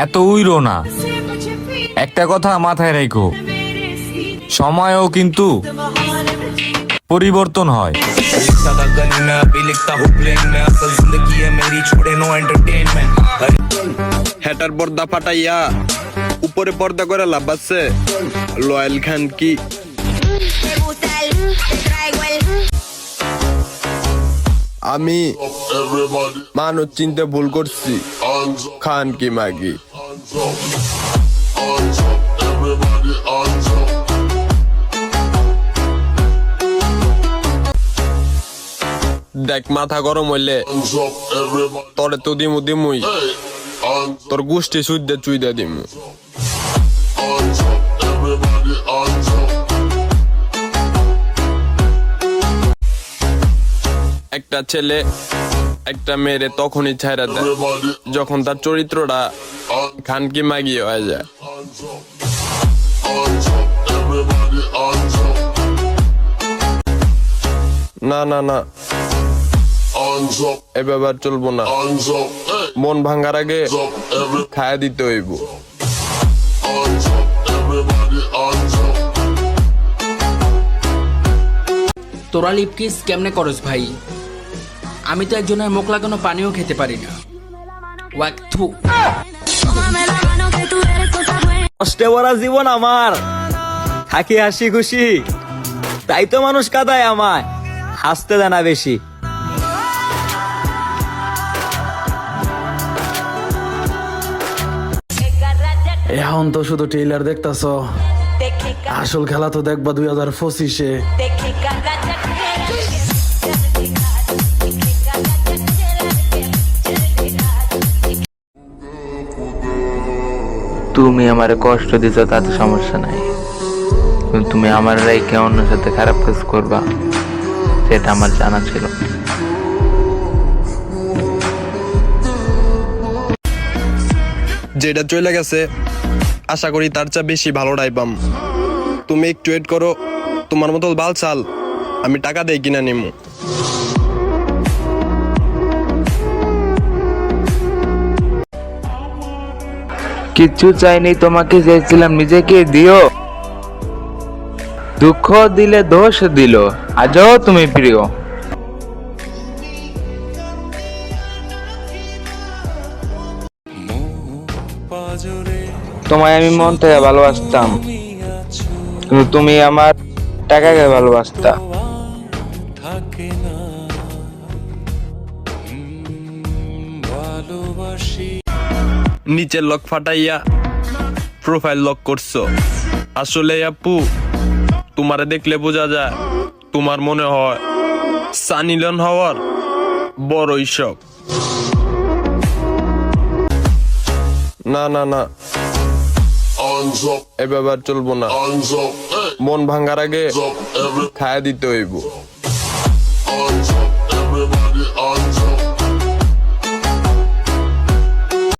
এত উইরো না। একটা কথা মাথায় রেখো, সময়ও কিন্তু পরিবর্তন হয়। হেটার পর্দা ফাটাইয়া উপরে পর্দা করে লাভ আছে। লয়েল খান কি আমি মানুষ চিনতে ভুল করছি। খান কি মাগি দেখ, মাথা গরম হইলে তোরে তো দিমু দিমুই, তোর গোষ্ঠী সুইদে চুইদে দিমু। একটা ছেলে একটা মেয়েরে তখনই ছাইরা দেয় যখন তার চরিত্রটা খানকি মাগি হয়ে যায়। না না না, এ ব্যাপার চলবো না। মন ভাঙার আগে খায়া দিতে হইব। তোরা লিপকিস কেমনে করস ভাই? আমি তো একজনের মুখ লাগানো পানিও খেতে পারি না। ওয়াক থু। কষ্টে ভরা জীবন আমার, থাকি হাসি খুশি, তাই তো মানুষ কাঁদায় আমায়, হাসতে দেয় না বেশি। এখন তো শুধু ট্রেলার দেখতাছ, আসল খেলা তো দেখবা 2025-এ। তুমি আমারে কষ্ট দিছ তাতে সমস্যা নাই, কিন্তু তুমি আমার রাইকে অন্যের সাথে খারাপ কাজ করবা সেটা আমার জানা ছিল। যেটা চলে গেছে আশা করি তার চেয়ে বেশি ভালোটাই পাম। তুমি একটু ওয়েট করো, তোমার মতো বাল চাল আমি টাকা দিয়ে কিনা নিমু। কিচ্ছু চাইনি, তোমাকে চেয়েছিলাম নিজেকে দিও। দুঃখ দিলে দোষ দিল, আজও তুমি প্রিয়। তোমায় আমি মন থেকে ভালোবাসতাম, কিন্তু তুমি আমার টাকাকে ভালোবাসতা। নিচের লক ফাটাইয়া প্রোফাইল লক করছো। আসলে আপু তোমারে দেখলে বোঝা যায় তোমার মনে হয় সানি লিওন হওয়ার বড়ই শখ। না না না, এ ব্যাপার চলবো না। মন ভাঙার আগে খায়া দিতে হইব।